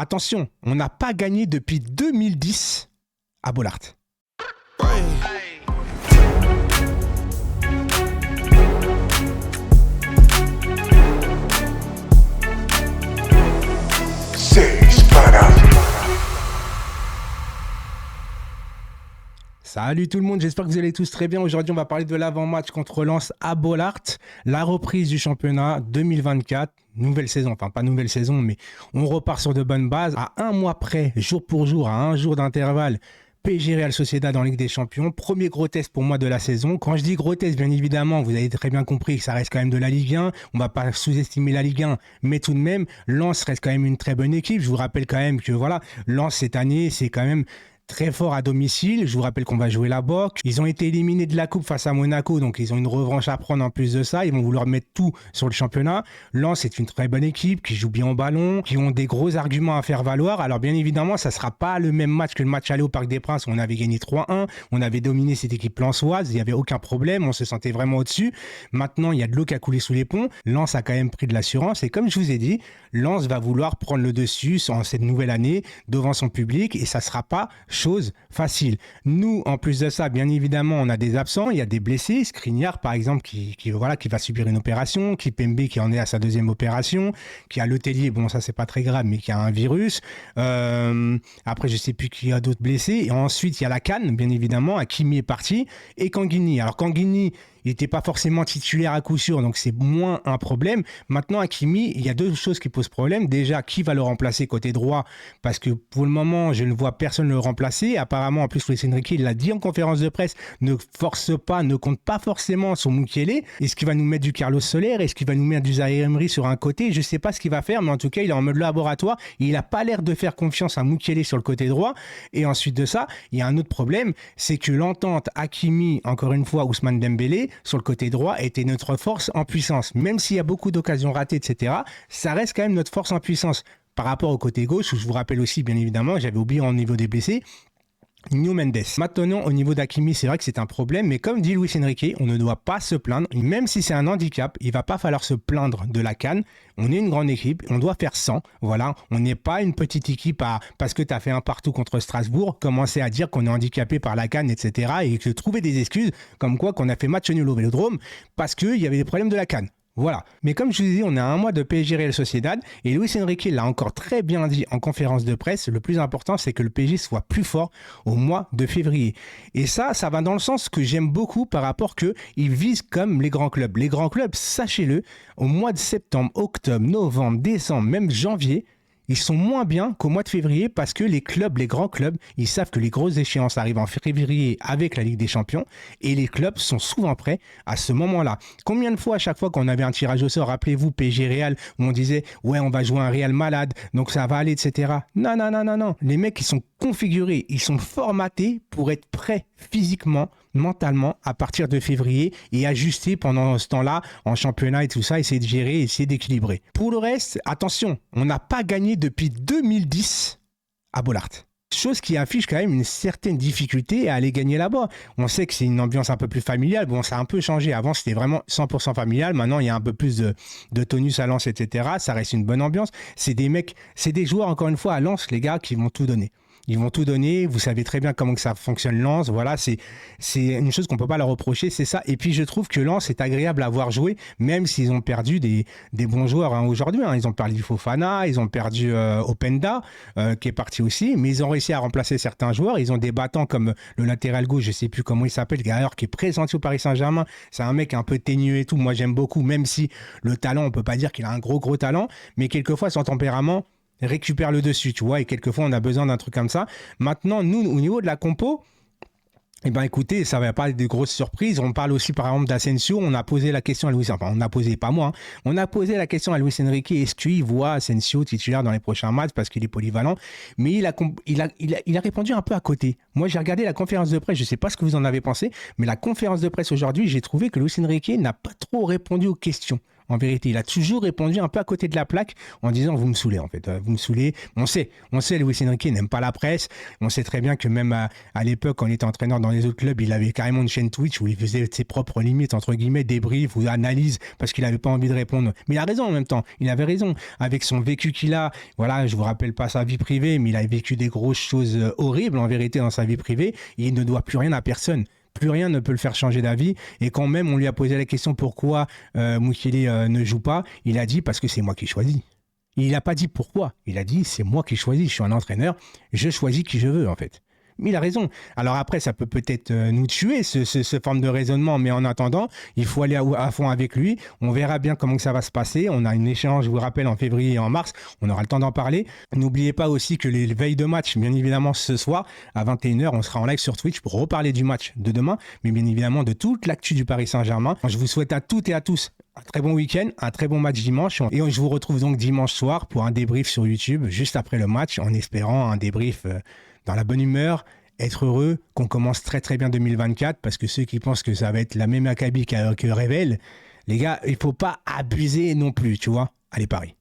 Attention, on n'a pas gagné depuis 2010 à Bollaert. Salut tout le monde, j'espère que vous allez tous très bien. Aujourd'hui, on va parler de l'avant-match contre Lens à Bollaert, la reprise du championnat 2024, nouvelle saison, enfin pas nouvelle saison, mais on repart sur de bonnes bases. À un mois près, jour pour jour, à un jour d'intervalle, PSG Real Sociedad en Ligue des Champions. Premier gros test pour moi de la saison. Quand je dis gros test, bien évidemment, vous avez très bien compris que ça reste quand même de la Ligue 1. On ne va pas sous-estimer la Ligue 1, mais tout de même, Lens reste quand même une très bonne équipe. Je vous rappelle quand même que voilà, Lens cette année, c'est quand même très fort à domicile. Je vous rappelle qu'on va jouer la Boc. Ils ont été éliminés de la Coupe face à Monaco, donc ils ont une revanche à prendre en plus de ça. Ils vont vouloir mettre tout sur le championnat. Lens, c'est une très bonne équipe qui joue bien au ballon, qui ont des gros arguments à faire valoir. Alors bien évidemment, ça ne sera pas le même match que le match aller au Parc des Princes où on avait gagné 3-1. On avait dominé cette équipe lensoise. Il n'y avait aucun problème. On se sentait vraiment au-dessus. Maintenant, il y a de l'eau qui a coulé sous les ponts. Lens a quand même pris de l'assurance. Et comme je vous ai dit, Lens va vouloir prendre le dessus en cette nouvelle année devant son public. Et ça ne sera pas chose facile. Nous, en plus de ça, bien évidemment, on a des absents, il y a des blessés. Skriniar, par exemple, qui va subir une opération. Kimpembe, qui en est à sa deuxième opération. Qui a Letellier, bon, ça, c'est pas très grave, mais qui a un virus. Après, je sais plus qui a d'autres blessés. Et ensuite, il y a la CAN, bien évidemment. Hakimi est parti. Et Kanghini. Alors, Kanghini, il n'était pas forcément titulaire à coup sûr, donc c'est moins un problème. Maintenant, Hakimi, il y a deux choses qui posent problème. Déjà, qui va le remplacer côté droit? Parce que pour le moment, je ne vois personne le remplacer. Apparemment, en plus, Luis Enrique, il l'a dit en conférence de presse, ne force pas, ne compte pas forcément sur Mukiele. Est-ce qu'il va nous mettre du Carlos Soler? Est-ce qu'il va nous mettre du Zaïre Emery sur un côté? Je ne sais pas ce qu'il va faire, mais en tout cas, il est en mode laboratoire. Il n'a pas l'air de faire confiance à Mukiele sur le côté droit. Et ensuite de ça, il y a un autre problème, c'est que l'entente Hakimi, encore une fois, Ousmane Dembélé, sur le côté droit était notre force en puissance. Même s'il y a beaucoup d'occasions ratées, etc., ça reste quand même notre force en puissance. Par rapport au côté gauche, où je vous rappelle aussi, bien évidemment, j'avais oublié au niveau des blessés, Nuno Mendes. Maintenant, au niveau d'Hakimi, c'est vrai que c'est un problème, mais comme dit Luis Enrique, on ne doit pas se plaindre. Même si c'est un handicap, il ne va pas falloir se plaindre de la CAN. On est une grande équipe, on doit faire 100. Voilà, on n'est pas une petite équipe parce que tu as fait un partout contre Strasbourg, commencer à dire qu'on est handicapé par la CAN, etc. et que trouver des excuses comme quoi qu'on a fait match nul au Vélodrome parce qu'il y avait des problèmes de la CAN. Voilà. Mais comme je vous ai dit, on est à un mois de PSG Real Sociedad et Luis Enrique l'a encore très bien dit en conférence de presse. Le plus important, c'est que le PSG soit plus fort au mois de février. Et ça va dans le sens que j'aime beaucoup par rapport qu'ils visent comme les grands clubs. Les grands clubs, sachez-le, au mois de septembre, octobre, novembre, décembre, même janvier, ils sont moins bien qu'au mois de février parce que les clubs, les grands clubs, ils savent que les grosses échéances arrivent en février avec la Ligue des Champions et les clubs sont souvent prêts à ce moment-là. Combien de fois, à chaque fois qu'on avait un tirage au sort, rappelez-vous, PSG Real, où on disait « Ouais, on va jouer un Real malade, donc ça va aller, etc. » Non, non, non, non, non. Les mecs, ils sont configurés, ils sont formatés pour être prêts physiquement, mentalement à partir de février et ajuster pendant ce temps-là en championnat et tout ça, essayer de gérer, essayer d'équilibrer. Pour le reste, attention, on n'a pas gagné depuis 2010 à Bollaert. Chose qui affiche quand même une certaine difficulté à aller gagner là-bas. On sait que c'est une ambiance un peu plus familiale. Bon, ça a un peu changé. Avant, c'était vraiment 100% familial. Maintenant, il y a un peu plus de tonus à Lens, etc. Ça reste une bonne ambiance. C'est des mecs, c'est des joueurs, encore une fois, à Lens, les gars, qui vont tout donner. Ils vont tout donner, vous savez très bien comment que ça fonctionne Lens, voilà, c'est une chose qu'on ne peut pas leur reprocher, c'est ça. Et puis je trouve que Lens est agréable à voir jouer, même s'ils ont perdu des bons joueurs aujourd'hui. Ils ont perdu Fofana, ils ont perdu Openda, qui est parti aussi, mais ils ont réussi à remplacer certains joueurs. Ils ont des battants comme le latéral gauche, je ne sais plus comment il s'appelle, d'ailleurs, qui est présenté au Paris Saint-Germain. C'est un mec un peu teigneux et tout, moi j'aime beaucoup, même si le talent, on ne peut pas dire qu'il a un gros talent, mais quelquefois son tempérament récupère le dessus, tu vois, et quelquefois on a besoin d'un truc comme ça. Maintenant, nous, au niveau de la compo, eh ben écoutez, ça va pas être de grosses surprises. On parle aussi par exemple d'Asensio. On a posé la question à Luis, enfin on a posé, pas moi, hein. On a posé la question à Luis Enrique, est-ce qu'il voit Asensio titulaire dans les prochains matchs parce qu'il est polyvalent? Mais il a répondu un peu à côté. Moi j'ai regardé la conférence de presse, je sais pas ce que vous en avez pensé, mais la conférence de presse aujourd'hui, j'ai trouvé que Luis Enrique n'a pas trop répondu aux questions. En vérité, il a toujours répondu un peu à côté de la plaque en disant vous me saoulez en fait, vous me saoulez. On sait, Luis Enrique n'aime pas la presse. On sait très bien que même à l'époque, quand il était entraîneur dans les autres clubs, il avait carrément une chaîne Twitch où il faisait ses propres limites, entre guillemets, débriefs ou analyses parce qu'il n'avait pas envie de répondre. Mais il a raison en même temps. Il avait raison. Avec son vécu qu'il a, voilà, je vous rappelle pas sa vie privée, mais il a vécu des grosses choses horribles en vérité dans sa vie privée. Et il ne doit plus rien à personne. Plus rien ne peut le faire changer d'avis. Et quand même, on lui a posé la question pourquoi Mukiele ne joue pas, il a dit parce que c'est moi qui choisis. Il n'a pas dit pourquoi. Il a dit c'est moi qui choisis. Je suis un entraîneur. Je choisis qui je veux en fait. Mais il a raison. Alors après, ça peut peut-être nous tuer, ce forme de raisonnement. Mais en attendant, il faut aller à fond avec lui. On verra bien comment ça va se passer. On a une échéance, je vous rappelle, en février et en mars. On aura le temps d'en parler. N'oubliez pas aussi que les veilles de match, bien évidemment, ce soir, à 21h, on sera en live sur Twitch pour reparler du match de demain. Mais bien évidemment, de toute l'actu du Paris Saint-Germain. Je vous souhaite à toutes et à tous un très bon week-end, un très bon match dimanche. Et je vous retrouve donc dimanche soir pour un débrief sur YouTube, juste après le match, en espérant un débrief dans la bonne humeur, être heureux, qu'on commence très très bien 2024, parce que ceux qui pensent que ça va être la même acabit que Revel, les gars, il ne faut pas abuser non plus, tu vois. Allez, Paris.